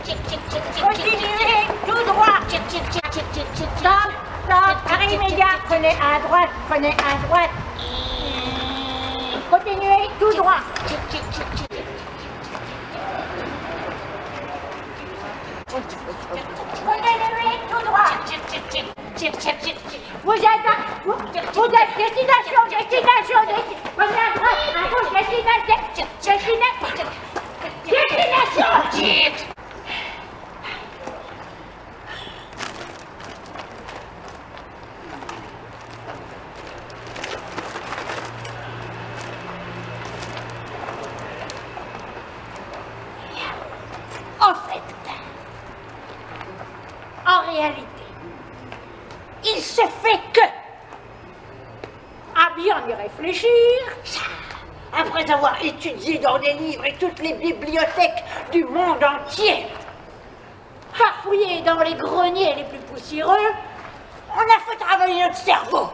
Continuez, tout droit. Stop, stop, arrêt immédiat. Prenez à droite, prenez à droite. Continuez, tout droit. Continuez, tout droit. Vous êtes destination. Prenez à droite, à gauche, destination. En réalité, il se fait que, à bien y réfléchir, après avoir étudié dans des livres et toutes les bibliothèques du monde entier, farfouillé dans les greniers les plus poussiéreux, on a fait travailler notre cerveau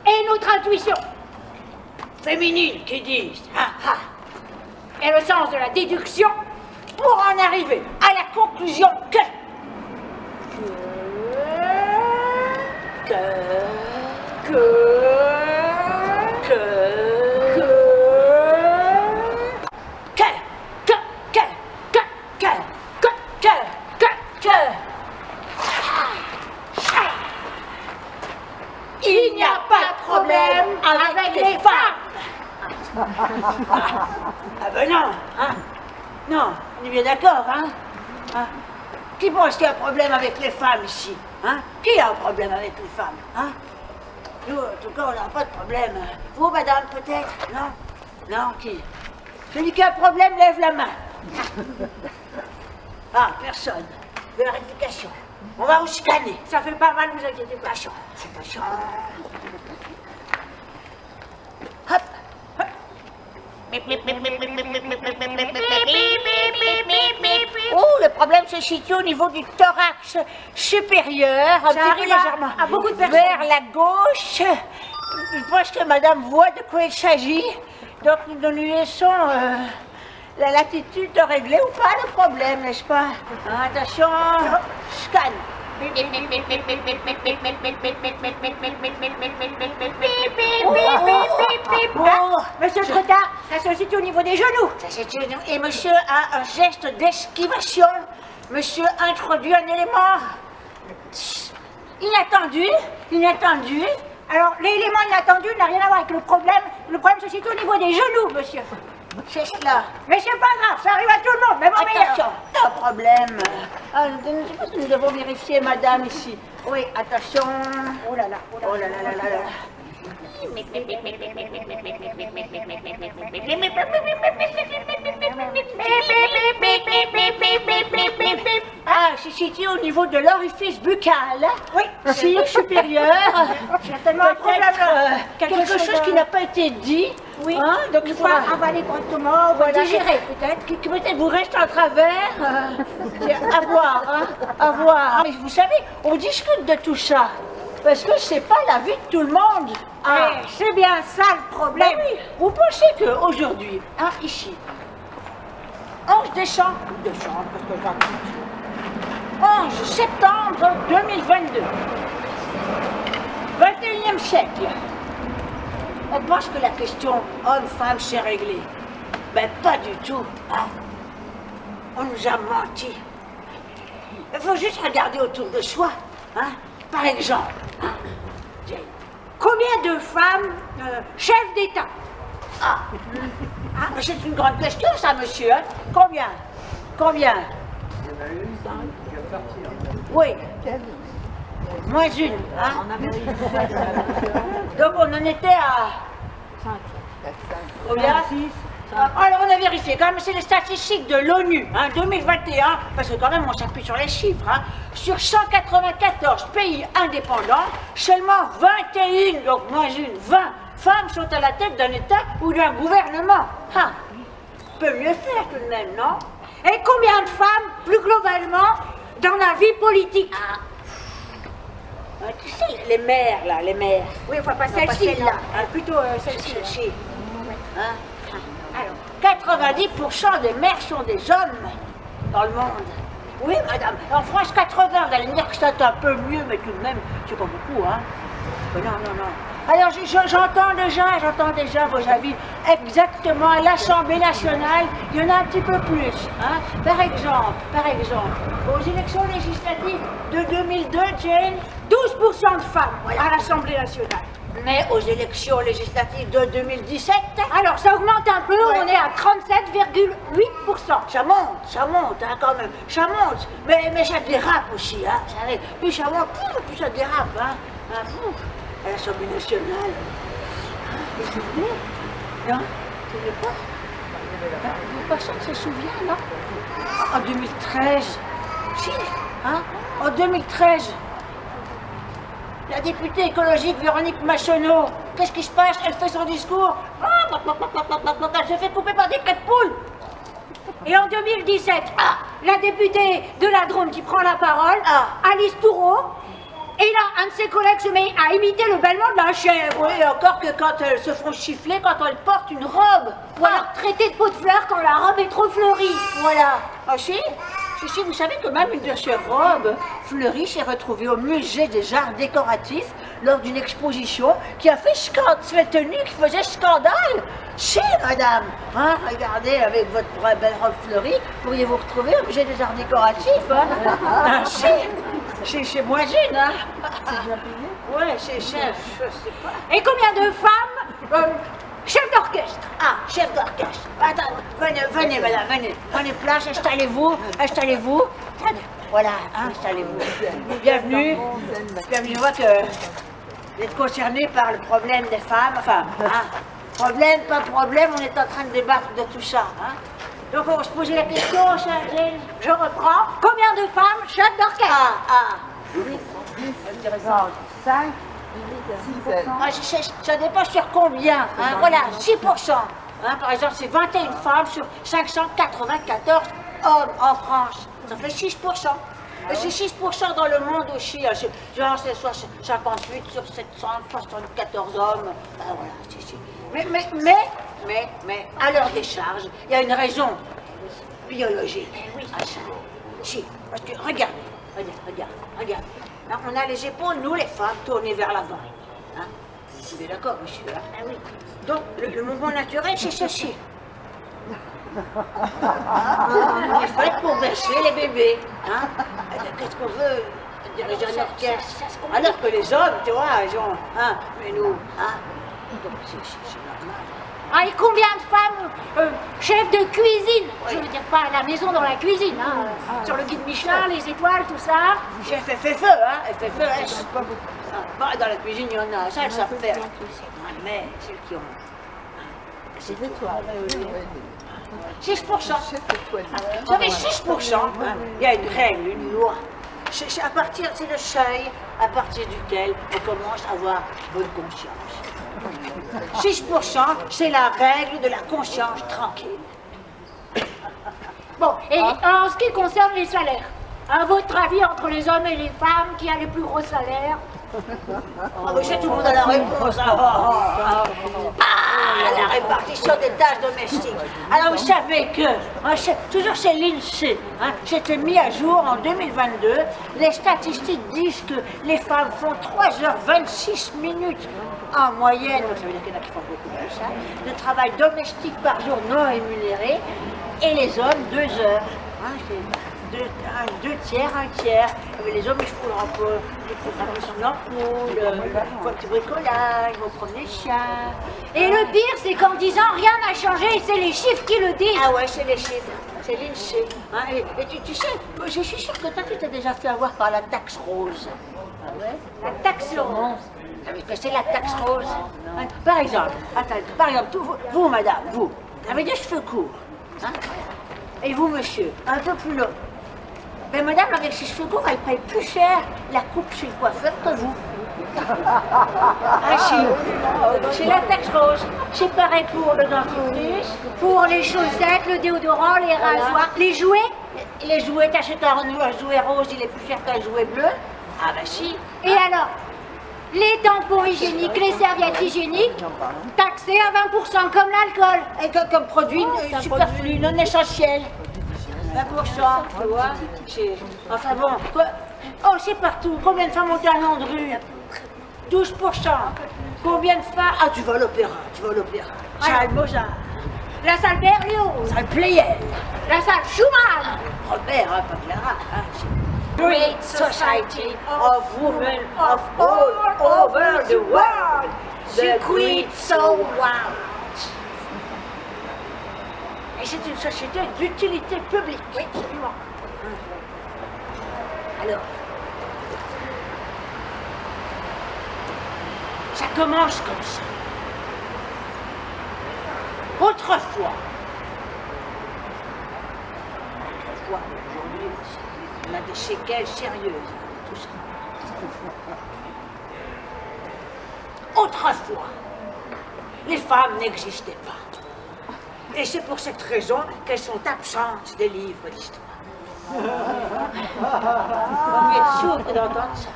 et notre intuition féminine qui disent et le sens de la déduction pour en arriver à la conclusion que il n'y a pas de problème avec les femmes. Ah ben non, hein? Non, on est bien d'accord, hein? Qui pense qu'il y a un problème avec les femmes ici, hein? Qui a un problème avec les femmes, hein? Nous, en tout cas, on n'a pas de problème. Vous, madame, peut-être? Non? Non, qui? Celui qui a un problème, lève la main. Ah, personne. Vérification. On va vous scanner. Ça fait pas mal, vous inquiétez pas. Attention. Hop. Oh, le problème se situe au niveau du thorax supérieur, un petit peu légèrement à beaucoup de personnes. Vers la gauche. Je pense que madame voit de quoi il s'agit. Donc nous lui laissons la latitude de régler ou pas le problème, n'est-ce pas? Attention, scan. Monsieur le secrétaire, ça se situe au niveau des genoux. Et monsieur a un geste d'esquivation. Monsieur introduit un élément inattendu. Alors, l'élément inattendu n'a rien à voir avec le problème. Le problème se situe au niveau des genoux, monsieur. C'est cela. Mais c'est pas grave, ça arrive à tout le monde, même au meilleur. Attention, pas de problème. Nous devons vérifier, madame, ici. Oui, attention. Oh là là. Ah, c'est situé au niveau de l'orifice buccal. Oui. Cire supérieur. Certainement quelque chose qui n'a pas été dit. Oui. Hein, donc il faut avaler correctement, digérer peut-être. Qui peut-être vous reste en travers. À voir, hein. À voir. Mais vous savez, on discute de tout ça. Parce que c'est pas la vie de tout le monde. C'est bien ça le problème. Ben oui. Vous pensez qu'aujourd'hui, ici, 11 décembre, parce que 11 septembre 2022, 21e siècle, on pense que la question homme-femme s'est réglée. Ben pas du tout. Hein? On nous a menti. Il faut juste regarder autour de soi. Hein? Par exemple, combien de femmes chefs d'État? C'est une grande question, ça, monsieur. Hein? Combien? Il y en a une, 5, qui va partir. Oui. Moins une. Hein? Donc on en était à 5. Combien? 6. Alors on a vérifié, quand même c'est les statistiques de l'ONU, 2021, parce que quand même on s'appuie sur les chiffres, sur 194 pays indépendants, seulement 21, donc moins une, 20 femmes sont à la tête d'un État ou d'un gouvernement. Peut mieux faire tout de même, non? Et combien de femmes, plus globalement, dans la vie politique? Tu sais, les maires, là, les maires. Oui, enfin pas celle-ci, là. Plutôt celle-ci. Alors, 90% des maires sont des hommes. dans le monde. Oui, madame. En France 80, vous allez me dire que c'est un peu mieux, mais tout de même, c'est pas beaucoup, hein. Mais non, non, non. Alors, j'entends déjà vos avis. Exactement, à l'Assemblée nationale, il y en a un petit peu plus. Hein. Par exemple, aux élections législatives de 2002, Jane, 12% de femmes à l'Assemblée nationale. Mais aux élections législatives de 2017, alors ça augmente un peu, on est à 37,8%. Ça monte, hein, quand même, ça monte. Mais ça dérape aussi, hein. Plus ça monte, plus ça dérape, hein. À l'Assemblée nationale. Vous vous souvenez? Non? Vous ne pas? Personne ne se souvient, non? En 2013. Si, hein? En 2013. La députée écologique Véronique Massonneau, qu'est-ce qui se passe? Elle fait son discours. Elle se fait couper par des quêtes poules. Et en 2017, la députée de la Drôme qui prend la parole, Alice Toureau, et là, un de ses collègues se met à imiter le bêlement de la chèvre. Oui, encore que quand elles se font chiffler, quand elles portent une robe. Ou alors traiter de pot de fleurs quand la robe est trop fleurie. Voilà. Ah si, vous savez que même une de ces robes fleuries s'est retrouvée au musée des arts décoratifs lors d'une exposition qui a fait tenue qui faisait scandale. Si, madame, hein, regardez, avec votre belle robe fleurie, pourriez-vous retrouver au musée des arts décoratifs, hein. Ah, si. C'est moins une, hein? C'est bien payé? Ouais, c'est chef, je sais pas. Et combien de femmes chef d'orchestre? Ah, chef d'orchestre. Attends, venez, madame, venez. Prenez place, installez-vous. Voilà, hein, installez-vous. Bienvenue. Je vois que vous êtes concerné par le problème des femmes. Enfin, hein, problème, pas problème, on est en train de débattre de tout ça, hein. Donc on se posait la question, je reprends. Combien de femmes chefs d'orchestre? Intéressant. 5, 6%. Ça dépend sur combien, hein, voilà, 6%. Hein, par exemple, c'est 21 femmes sur 594 hommes en France. Ça fait 6%. Et c'est 6% dans le monde aussi. Hein, genre, c'est 58 sur 774 hommes. Ben voilà, Mais, à leur décharge, il y a une raison biologique. Oui, à ça. Si, parce que, regarde. Alors, on a les épaules, nous les femmes, tournées vers l'avant. Hein? Vous êtes d'accord, monsieur? Hein? Ah oui. Donc, le mouvement naturel, c'est ceci. On est fait pour bercer les bébés. Hein? Qu'est-ce qu'on veut diriger un orchestre? Alors que les hommes, tu vois, ils ont... Hein? Mais nous, hein? Donc, c'est normal. Ah, et combien de femmes chefs de cuisine? Oui. Je veux dire, pas à la maison, dans la cuisine, hein. Sur le guide Michelin, les étoiles, tout ça. Chef FFE, hein, FFE. Bon, dans la cuisine, il y en a, ça, elles savent faire. Mais celles qui ont... C'est étoiles. 6%. Vous savez, 6%, hein, il y a une règle, une loi. C'est le seuil à partir duquel on commence à avoir bonne conscience. 6%, c'est la règle de la conscience tranquille. Bon, et en ce qui concerne les salaires, à votre avis, entre les hommes et les femmes, qui a les plus gros salaires? Mais c'est tout le monde à la réponse. La répartition des tâches domestiques. Alors vous savez que, toujours chez l'INSEE, hein, c'était mis à jour en 2022, les statistiques disent que les femmes font 3h26 minutes en moyenne, donc ça veut dire qu'il y en a qui font beaucoup plus, hein, de travail domestique par jour non rémunéré, et les hommes 2 heures. Hein, deux tiers, un tiers. Mais les hommes, ils font un peu, ils font son ampoule, ils font un petit bricolage, ils vont prendre les chiens. Et le pire, c'est qu'en disant rien n'a changé, c'est les chiffres qui le disent. Ah ouais, c'est les chiffres, c'est l'INSEE. Hein, et tu sais, je suis sûre que toi, tu t'es déjà fait avoir par la taxe rose. Ah ouais? La taxe rose. Vous savez que c'est la taxe rose? Hein, par exemple, vous, madame, vous avez des cheveux courts. Hein? Et vous, monsieur, un peu plus long. Mais madame, avec ses cheveux courts, elle paye plus cher la coupe chez le coiffeur que vous. Ah si, c'est la taxe rose. C'est pareil pour le dentifrice, pour les chaussettes, le déodorant, les rasoirs, les jouets. Les jouets, t'achètes un jouet rose, il est plus cher qu'un jouet bleu. Ah bah si. Et alors, les tampons hygiéniques, les serviettes hygiéniques, taxés à 20% comme l'alcool. Et comme produit superflu, non essentiel. 20%, tu vois. Enfin bon, oh, c'est partout. Combien de femmes ont un nom de rue? 12%. Combien de femmes? Ah, tu vas à l'opéra, Charles Mozart. La salle Berlioz. Salle Pleyel. La salle Schumann. Robert, hein, pas Clara. Hein. Great Society of Women of all over the world. The Great So Wild. Et c'est une société d'utilité publique. Oui, absolument. Alors, ça commence comme ça. Autrefois, aujourd'hui, on a des séquelles sérieuses, tout ça. Autrefois, les femmes n'existaient pas. Et c'est pour cette raison qu'elles sont absentes des livres d'histoire. Vous êtes sourd d'entendre ça.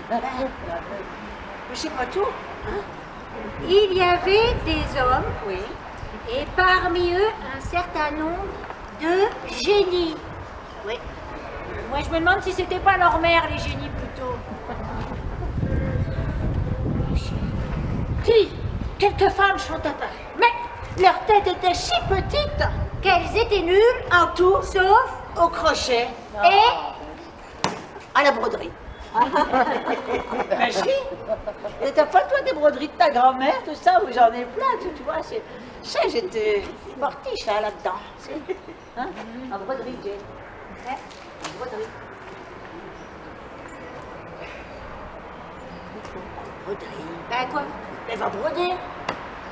Mais c'est pas tout. Hein? Il y avait des hommes, Oui. et parmi eux, un certain nombre de génies. Oui. Moi, je me demande si c'était pas leur mère, les génies, plutôt. Si, quelques femmes sont apparues, mais leur tête était si petite Qu'elles étaient nulles, en tout, sauf au crochet et à la broderie. Mais si, t'as pas toi des broderies de ta grand-mère, tout ça, où j'en ai plein, tu vois, ça j'étais partie ça là-dedans. Hein? En broderie, Jane. Hein? En broderie. Broderie. Ben quoi? Elle va broder.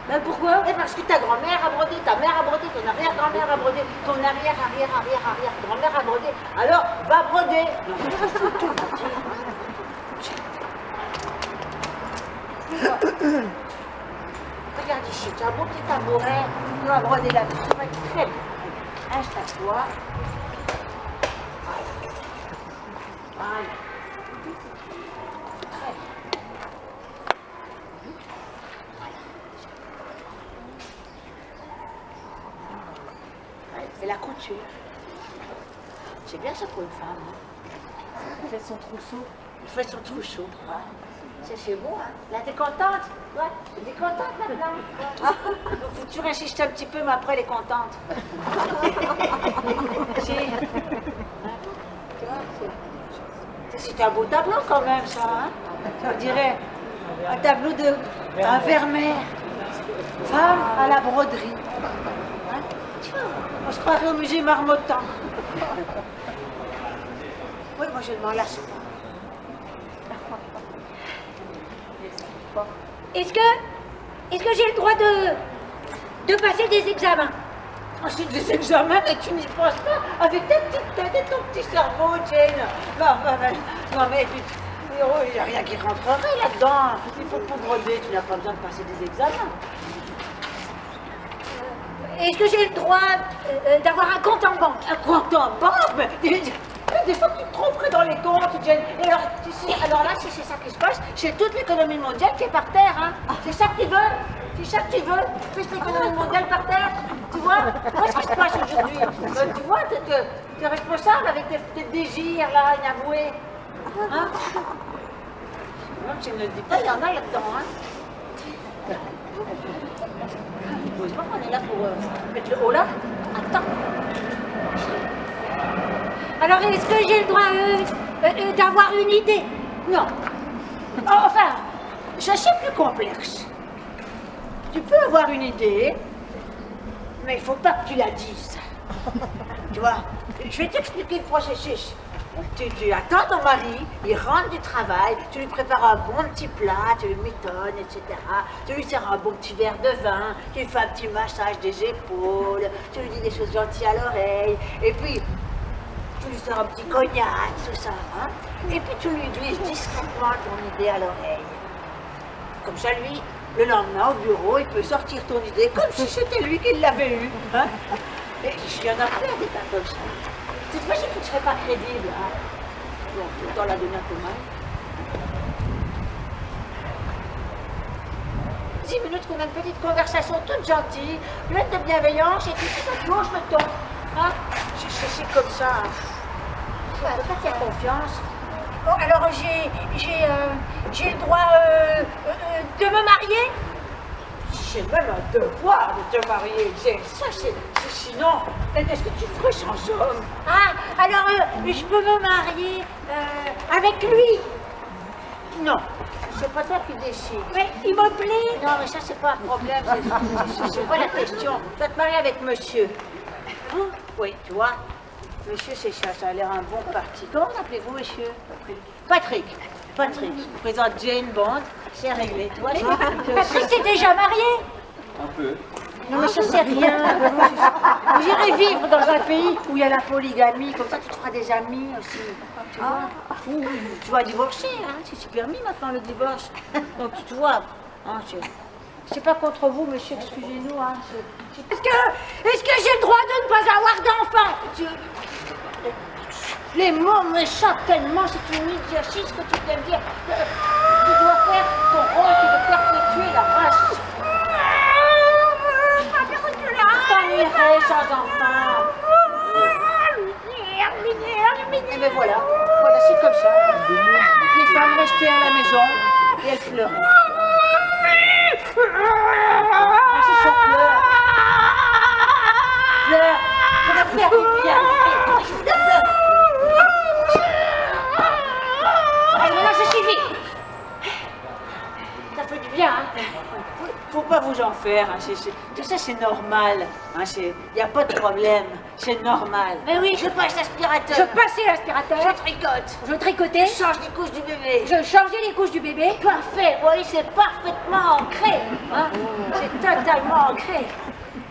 Ben pourquoi? Eh, parce que ta grand-mère a brodé, ta mère a brodé, ton arrière-grand-mère a brodé, ton arrière-arrière-arrière-arrière-grand-mère a brodé. Alors, va broder. Non, je fous tout. Regarde ici, tu as un beau petit tabouret, tu vas broder là-dessus, ça va être très bien. Installe-toi. Voilà. Très bien. C'est la couture. C'est bien ça pour une femme. Hein. Elle fait son trousseau. Elle fait son trousseau. Ouais. C'est beau, hein. Là, t'es contente? Ouais. T'es contente maintenant? Ouais. Faut que tu insistes un petit peu, mais après, elle est contente. C'est un beau tableau quand même, ça. Hein. On dirait un tableau de un Vermeer. Femme à la broderie. Hein. On se croirait au musée Marmottan. Oui, moi je ne m'en lasse pas. Est-ce que j'ai le droit de passer des examens? Ensuite des examens, mais tu n'y penses pas avec ta petite tête et ton petit cerveau, Jane. Non, mais il n'y a rien qui rentrerait là-dedans. Il faut pour broder, tu n'as pas besoin de passer des examens. Est-ce que j'ai le droit d'avoir un compte en banque? Un compte en banque? Mais des fois, tu te tromperais dans les comptes, Jane. Et alors, alors là, si c'est ça qui se passe, c'est toute l'économie mondiale qui est par terre. Hein. C'est ça que tu veux? C'est ça que tu veux? Tu fais l'économie mondiale par terre? Tu vois? Qu'est-ce qui se passe aujourd'hui? Tu vois, tu es responsable avec tes désirs, là, inavoués. Hein? Même si je ne le dis pas, il y en a là-dedans. Hein? Heureusement qu'on est là pour mettre le haut là. Attends. Alors, est-ce que j'ai le droit d'avoir une idée? Non. Enfin, ça c'est plus complexe. Tu peux avoir une idée, mais il ne faut pas que tu la dises. Tu vois, je vais t'expliquer le processus. Tu attends ton mari, il rentre du travail, tu lui prépares un bon petit plat, tu lui mitonnes, etc. Tu lui sers un bon petit verre de vin, tu lui fais un petit massage des épaules, tu lui dis des choses gentilles à l'oreille, et puis tu lui sers un petit cognac, tout ça. Hein? Et puis tu lui glisses discrètement ton idée à l'oreille. Comme ça, lui, le lendemain au bureau, il peut sortir ton idée comme si c'était lui qui l'avait eue. Hein? Et il y en a plein des tas comme ça. Cette fois-ci, tu ne serais pas crédible. Hein? Bon, tout le temps la donner un peu mal. 10 minutes qu'on a une petite conversation toute gentille, pleine de bienveillance, et puis tout à coup, je me tombe. Hein? C'est comme ça. On peut pas faire confiance. Bon, alors j'ai le droit de me marier? J'ai même un devoir de te marier, Jane. Ça, sinon, est-ce que tu ferais sans homme? Ah, alors je peux me marier avec lui? Non, c'est pas toi qui décides. Mais il me plaît. Non, mais ça, c'est pas un problème, c'est pas la question. Tu vas te marier avec monsieur. Hein? Oui, tu vois, monsieur, c'est ça, ça a l'air un bon parti. Comment appelez-vous, monsieur? Patrick. Patrick, je vous présente Jane Bond, c'est réglé, tu vois. Patrick, t'es déjà marié? Un peu. Non, mais ça, c'est rien. Vous irez vivre dans un pays où il y a la polygamie, comme ça, tu te feras des amis aussi. Tu vois? Tu vas divorcer, hein, c'est permis maintenant le divorce. Donc, tu vois, hein, c'est pas contre vous, monsieur, excusez-nous. Hein, Est-ce que j'ai le droit de ne pas avoir d'enfant? Les mots me chantent tellement, c'est une idiotie ce que tu viens de dire. Tu dois faire ton rôle qui est de perpétuer la race. T'ennuierais sans enfant. Et ben voilà, c'est comme ça. Les femmes restaient à la maison et elles pleuraient. Ah, c'est son pleur. Pleure. Je vais faire du bien. Allez, maintenant c'est suffit. Ça fait du bien, hein. Faut pas vous en faire, hein. Tout ça c'est normal. Hein. Il n'y a pas de problème, c'est normal. Mais oui, Je passe l'aspirateur. je passais l'aspirateur. Je tricote. Je tricotais. Je change les couches du bébé. Je changeais les couches du bébé. Parfait, vous voyez, c'est parfaitement ancré. Hein. C'est totalement ancré.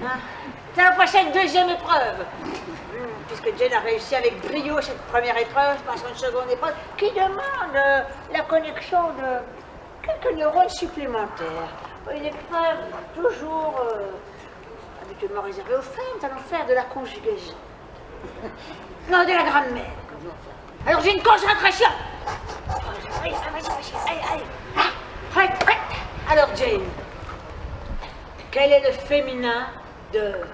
Hein. Ça va passer une deuxième épreuve. Puisque Jane a réussi avec brio cette première épreuve, passe une seconde épreuve, qui demande la connexion de quelques neurones supplémentaires. Une épreuve toujours habituellement réservée aux femmes, nous allons faire de la conjugaison. Non, de la grammaire. Alors j'ai une concentration. Allez, allez. Ah, prête. Alors Jane, quel est le féminin de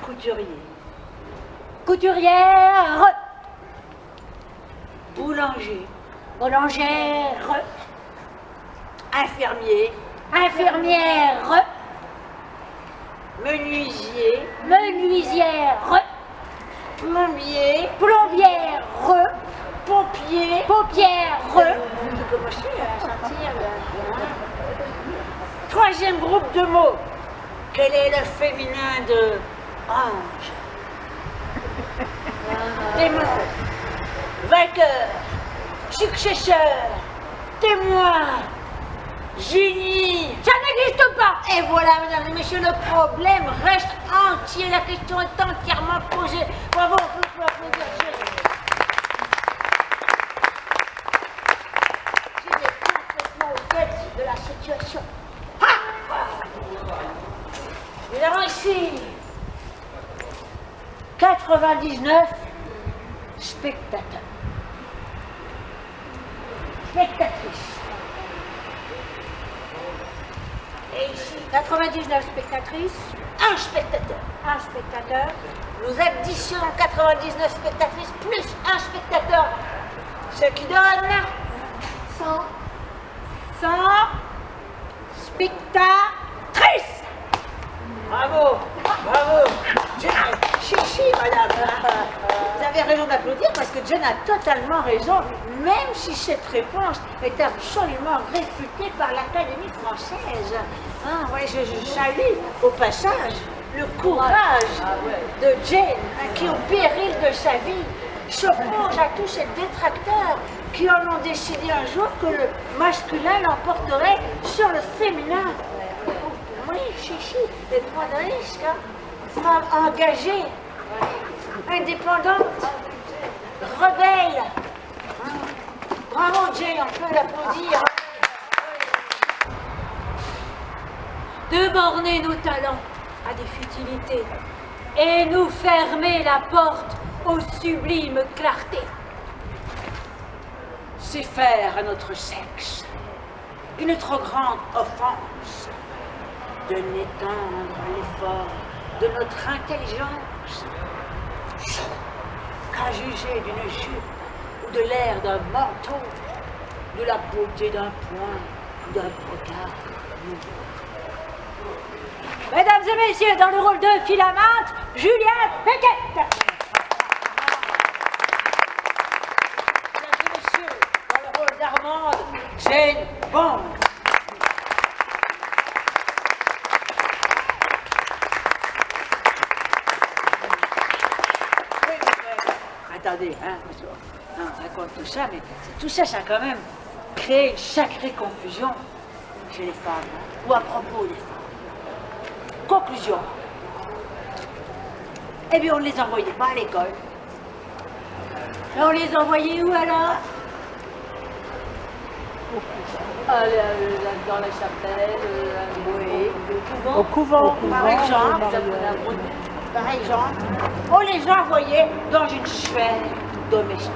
couturier? Couturière. Boulanger. Boulangère. Infirmier. Infirmière. Menuisier. Menuisière. Plombier. Plombière. Pompier. Paupière. Vous commencez à sentir Troisième groupe de mots. Quel est le féminin de ange? Démon. Vainqueur. Successeur. Témoin. Génie. Ça n'existe pas. Et voilà, mesdames et messieurs, le problème reste entier. La question est entièrement posée. Bravo, on peut applaudir Jane. Jane est complètement au fait de la situation. Nous avons ici 99 spectateurs. Spectatrices. Et ici, 99 spectatrices. un spectateur. Un spectateur. Nous additionnons 99 spectatrices plus un spectateur. Ce qui donne 100 spectatrices. Bravo, bravo. Chichi, madame. Vous avez raison d'applaudir parce que Jane a totalement raison, même si cette réponse est absolument réfutée par l'Académie française. Hein, ouais, je salue au passage le courage de Jane, qui au péril de sa vie s'oppose à tous ces détracteurs qui en ont décidé un jour que le masculin l'emporterait sur le féminin. Oui, Chichi, les droits de risque, hein. Femme engagée, indépendante, rebelle. Bravo Jane, on peut l'applaudir. De borner nos talents à des futilités et nous fermer la porte aux sublimes clartés. C'est faire à notre sexe une trop grande offense de n'étendre l'effort de notre intelligence Qu'à juger d'une jupe ou de l'air d'un manteau, de la beauté d'un point ou d'un regard. Mesdames et messieurs, dans le rôle de Philaminte, Juliette Beckett. Mesdames et messieurs, dans le rôle d'Armande, Jane Bond. Attendez, hein, on raconte tout ça, mais tout ça, ça a quand même créé une sacrée confusion chez les femmes, hein, ou à propos des femmes. Conclusion. Eh bien, on ne les envoyait pas à l'école. Et on les envoyait où alors? Dans la chapelle, Oui, au couvent. par exemple. Par exemple, on les envoyait dans une sphère domestique.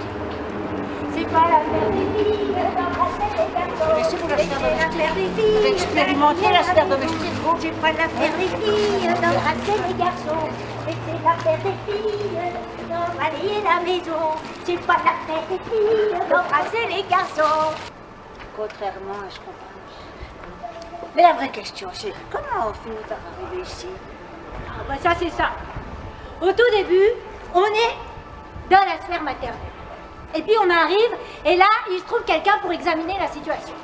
C'est pas l'affaire des filles d'embrasser les garçons. Mais c'est pour la sphère C'est l'affaire des domestique. filles. Vous expérimentez la sphère domestique, vous? C'est pas l'affaire des filles d'embrasser les garçons. Et c'est l'affaire des filles d'embrayer la maison. C'est pas l'affaire des filles d'embrasser les garçons. Contrairement à ce qu'on pense. Mais la vraie question, c'est comment on finit par arriver ici? Ah bah ça c'est ça. Au tout début, on est dans la sphère maternelle. Et puis on arrive, et là, il se trouve quelqu'un pour examiner la situation.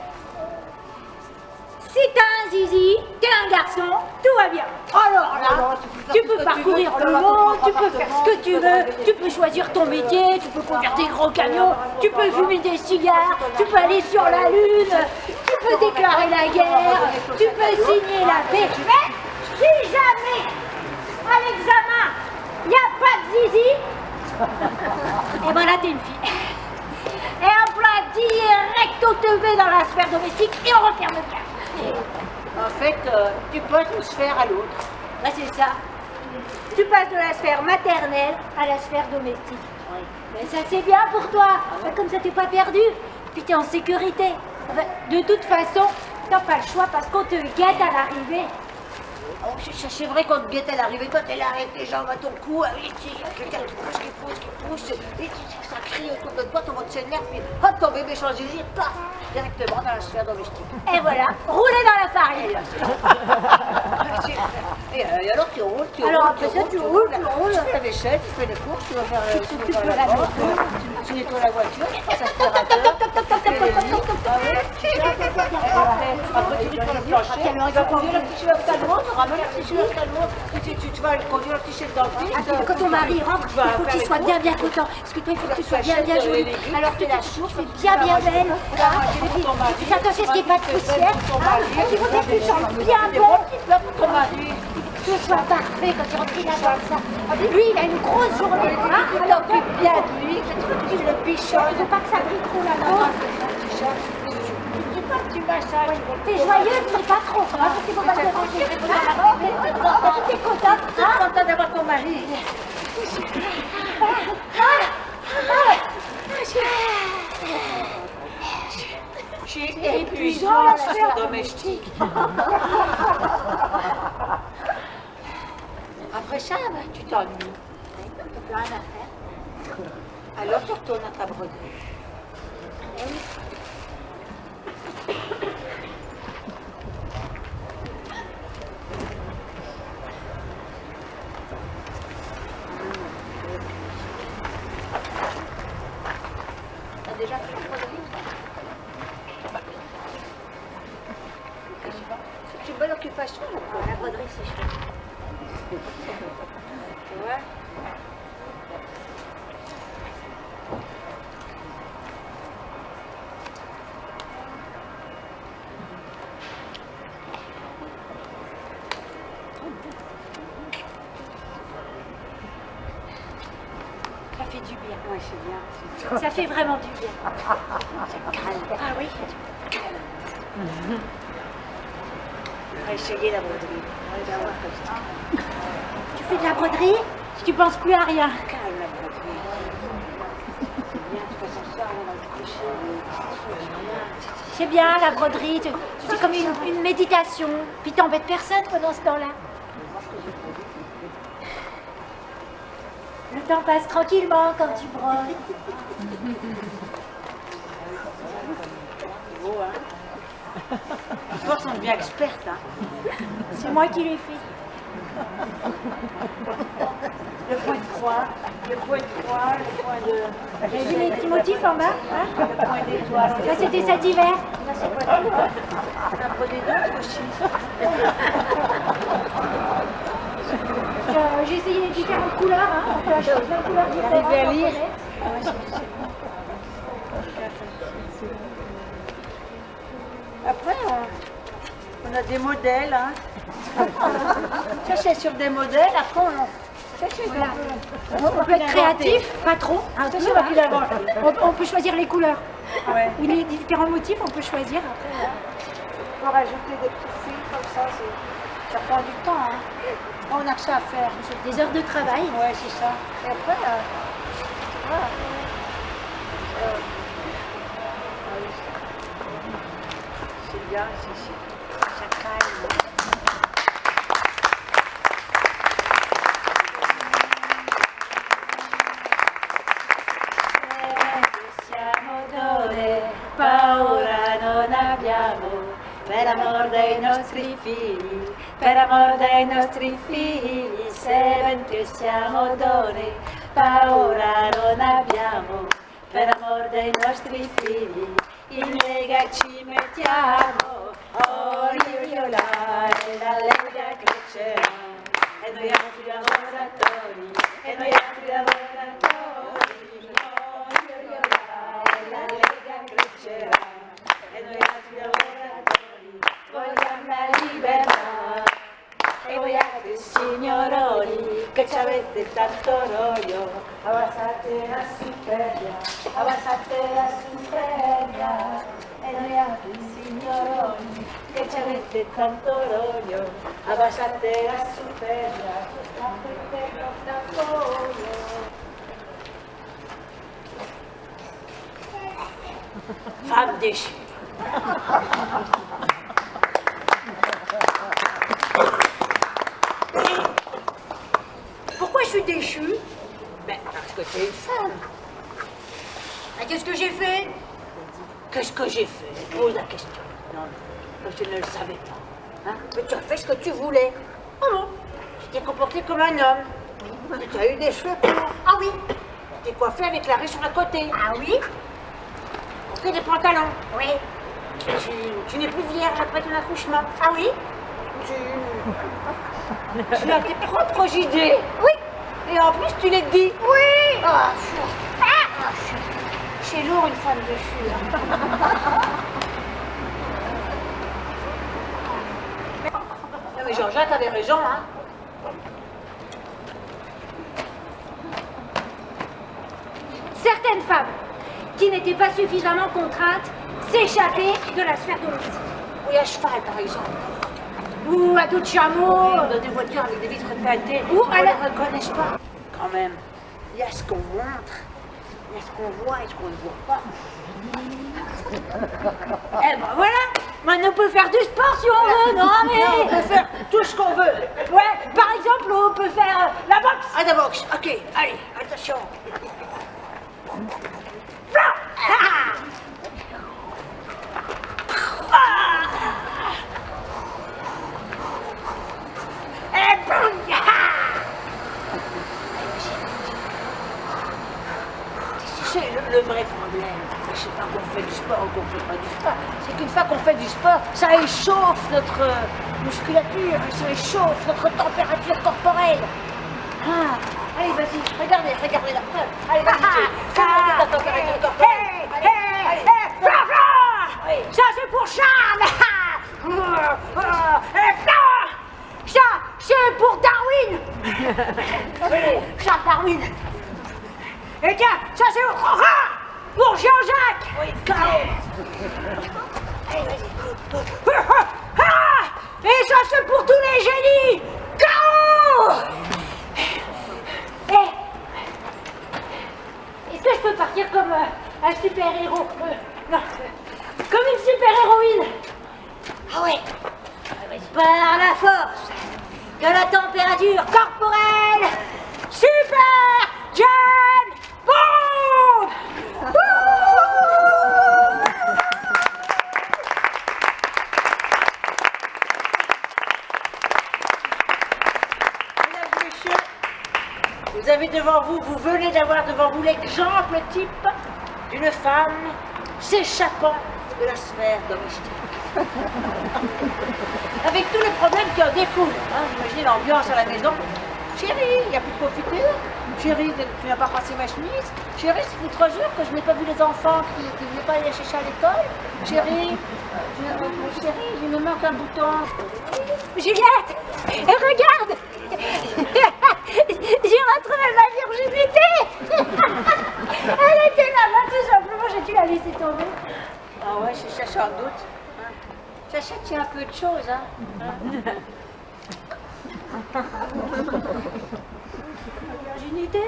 Si t'as un zizi, t'es un garçon, tout va bien. Alors là, tu peux parcourir le monde, tu peux faire ce que tu veux, tu peux choisir ton métier, tu peux conduire des gros camions, tu peux fumer des cigares, tu peux aller sur la lune, tu peux déclarer la guerre, tu peux signer la paix. Mais si jamais, à l'examen, il n'y a pas de zizi, et ben là t'es une fille. Et hop là, direct au tevé dans la sphère domestique et on referme le cadre. En fait, tu passes d'une sphère à l'autre. Bah c'est ça. Tu passes de la sphère maternelle à la sphère domestique. Oui. Mais ça c'est bien pour toi. Bah, comme ça t'es pas perdu. Puis t'es en sécurité. Enfin, de toute façon, t'as pas le choix parce qu'on te guette à l'arrivée. Oh, c'est vrai qu'on te guette à l'arrivée, toi t'es là avec tes jambes à ton cou, il y a quelqu'un qui pousse, et ça crie autour de toi, tout le monde s'énerve, puis hop, ton bébé change de vie, paf, directement dans la sphère domestique. Et voilà, rouler dans la farine. Et alors tu roules, Alors après ça, tu roules. Tu fais la vaisselle, tu fais les courses, tu vas faire Tu t'occupes de la maison. tu nettoies la voiture, tu passes aspirateur, après tu nettoies le plancher, tu vas conduire le petit ophtalmo, tu ramènes le petit ophtalmo, tu vas conduire le petit chef dentiste. Quand ton mari rentre, il faut qu'il soit bien content. Parce que toi, il faut que tu sois bien jolie. Alors tu la chauffes, tu fais bien belle. Tu fais attention à ce qu'il n'y ait pas de poussière. Il faut que tu chantes bien belle. Pour ton mari. Que ce soit parfait quand tu rentres, il adore ça. Lui, il a une grosse journée. Tu t'occupes bien de lui, que tu le bichonnes. Il ne faut pas que ça brille trop la main. Tu massages. T'es joyeuse, mais pas trop. Parce qu'il faut pas te déranger. T'es contente. Tu es content d'avoir ton mari. Je suis épuisant la sphère domestique. Après ça, ben, tu t'ennuies. T'as plus rien à faire. Alors tu retournes à ta broderie. T'as déjà fait la broderie? C'est une bonne occupation. La broderie, c'est chouette. Ouais. Ça fait du bien. Ouais, c'est bien. Ça fait vraiment du bien. Calme. Ah oui. On va essayer la broderie. On va voir comme ça. Tu fais de la broderie, tu penses plus à rien. Calme la broderie. C'est bien, de toute façon, ça, on va le coucher. C'est bien la broderie, c'est comme une méditation. Puis t'embêtes personne pendant ce temps-là. temps passe tranquillement quand tu brodes. Beau, hein? À force, on devient experte, hein? C'est moi qui l'ai fait. Le point de croix, le point de croix, le point de... Vous avez vu les petits motifs en bas, hein? Le point d'étoile. Ça, c'était cet hiver. Ça, c'est quoi? On en prenait d'autres aussi. J'ai essayé les différentes couleurs, hein. On peut acheter plein de couleurs différentes. Arrivé à lire. Après, on a des modèles. Hein. Ça, c'est sur des modèles. Après, On peut être créatif, pas trop. Un peu, c'est moi qui l'invente. on peut choisir les couleurs. Ouais. Ou les différents motifs, on peut choisir. On peut rajouter des petits fils comme ça. Ça prend du temps. Hein. On a que ça à faire. C'est des heures de travail. Ouais, c'est ça. Et après, voilà. C'est bien, ça calme. Paura non abbiamo per amor dei nostri figli, per amor dei nostri figli, se ben che siamo donne, paura non abbiamo per amor dei nostri figli, in lega ci mettiamo, oh io là, e la lega crescerà, e noi altri lavoratori, e noi altri lavoratori, oh io là, e la lega crescerà, e noi altri lavoratori, vogliamo la libertà, e voi altri signoroni, che ci avete tanto orgoglio, abbassate la superbia, e noi altri signoroni, che ci avete tanto orgoglio, abbassate la superbia, avete tanto orgoglio. Femme déchue. Pourquoi je suis déchue? Ben, parce que tu es une femme. Qu'est-ce que j'ai fait? Qu'est-ce que j'ai fait? Pose la question. Non, comme tu ne le savais pas. Hein? Mais tu as fait ce que tu voulais. Oh non. Tu t'es comporté comme un homme. Tu as eu des cheveux courts. Ah oui. Tu t'es coiffé avec la raie sur le côté. Ah oui. Porté des pantalons. Oui. Tu n'es plus vierge après ton accouchement. Ah oui. Tu as tes propres idées. Oui. Et en plus, tu les dis. Oui. Ah, c'est lourd une femme déchue. Hein. Non mais Jean-Jacques avait raison, hein. Certaines femmes qui n'étaient pas suffisamment contraintes s'échappaient de la sphère domestique. Oui, à cheval par exemple. Ou à dos de chameau. Dans des voitures avec des vitres teintées. Ou on à ne la... les reconnaisse pas. Quand même, il y a ce qu'on montre, il y a ce qu'on voit et ce qu'on ne voit pas. Eh ben voilà. Maintenant on peut faire du sport si on veut, non mais... On peut faire tout ce qu'on veut. Ouais, par exemple on peut faire la boxe. À la boxe, ok, allez, attention. Et boum. C'est le vrai problème. Je sais pas qu'on fait du sport ou qu'on fait pas du sport. C'est qu'une fois qu'on fait du sport, ça échauffe notre musculature, ça échauffe notre température corporelle. Ah, allez, vas-y, regardez la preuve. Allez, vas-y, fais monter ta température corporelle. Allez, Oui. Ça c'est pour Charles. Ça c'est pour Darwin. Charles Darwin. Et tiens, ça c'est pour Jean-Jacques. Oui, carré. Allez, vas-y. Et ça c'est pour tous les génies. K.O. Est-ce que je peux partir comme un super-héros? Non, comme une super-héroïne. Ah ouais. Par la force de la température corporelle, super Jack. devant vous, vous venez d'avoir devant vous l'exemple type d'une femme s'échappant de la sphère domestique. Avec tous les problèmes qui en découlent. Hein, imaginez l'ambiance à la maison. Chérie, il n'y a plus de confiture. Chérie, tu n'as pas passé ma chemise. Chérie, ça fait 3 jours que je n'ai pas vu les enfants qui ne venaient pas aller chercher à l'école. Chérie, il me manque un bouton. Juliette, regarde. J'ai retrouvé ma virginité. Elle était là-bas, tout simplement, j'ai dû la laisser tomber. Ah ouais, c'est ça sans doute. Ça tient un peu de choses, hein. La virginité.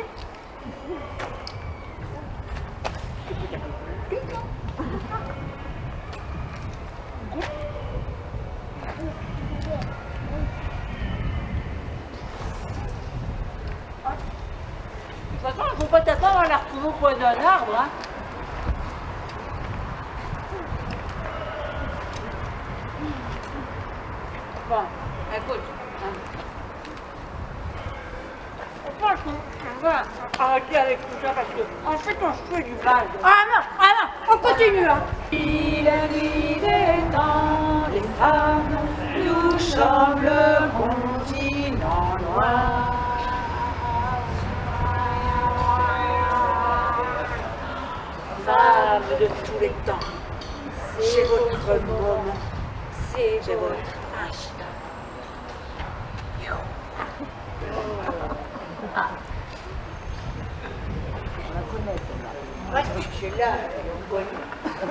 De toute façon, il ne faut pas t'attendre à la retrouver au coin d'un arbre, hein. Bon, écoute, hein. Je pense qu'on va arrêter avec tout ça parce qu'en fait, on se fait du mal. Ah non, on continue, hein. Si la nuit détend les femmes, nous sommes le continent noir. Femmes de tous les temps, c'est votre moment, C'est c'est beau. votre instant. Ouais, celle-là, on connaît.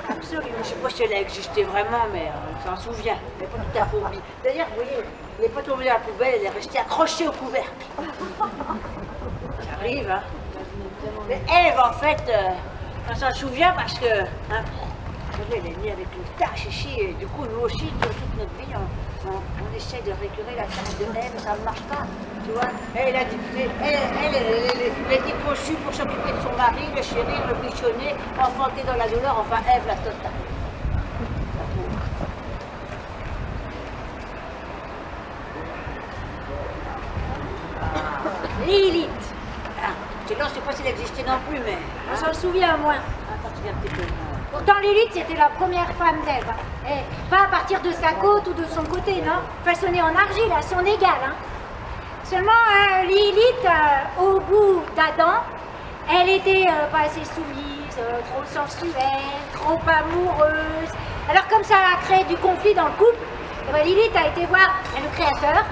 Absolument. Je ne sais pas si elle a existé vraiment, mais on s'en souvient. Elle n'est pas tout à fait oubliée. D'ailleurs, vous voyez, elle n'est pas tombée dans la poubelle, elle est restée accrochée au couvercle. Ça arrive, hein. Mais Ève, en fait, on s'en souvient parce que, hein, vous savez, elle est née avec une tache ici, et du coup, nous aussi, toute notre vie, on essaie de récurer la tache de Ève, ça ne marche pas, tu vois. Elle a dit, elle était conçue pour s'occuper de son mari, le chérir, le bichonner, enfanter dans la douleur, enfin, Ève, la totale. Lilith. Ah, je ne sais pas si elle existait non plus, mais... On s'en souvient, moi. Attends, tu viens un petit peu. Pourtant, Lilith, c'était la première femme d'Ève. Et pas à partir de sa côte ou de son côté, non. Façonnée en argile, à son égal. Hein. Seulement, Lilith, au goût d'Adam, elle était pas assez soumise, trop sensuelle, trop amoureuse. Alors, comme ça a créé du conflit dans le couple, eh ben, Lilith a été voir le créateur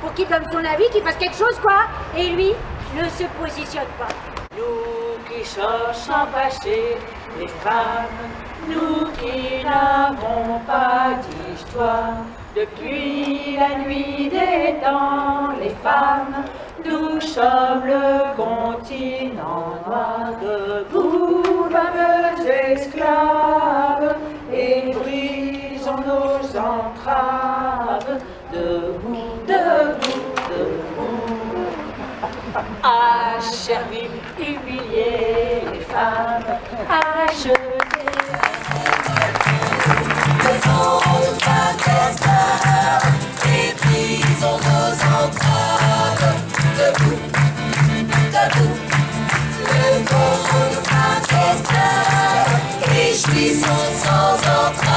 pour qu'il donne son avis, qu'il fasse quelque chose, quoi. Et lui ne se positionne pas. Nous qui sommes sans passé, les femmes, nous qui n'avons pas d'histoire. Depuis la nuit des temps, les femmes, nous sommes le continent noir. Debout, femmes esclaves, et brisons nos entraves. Debout, debout, debout. Asservir, humilier les femmes, acheter. Devant nos femmes esclaves, et brisons nos entraves. Debout, debout. Devant nos femmes esclaves, réjouissons sans entraves.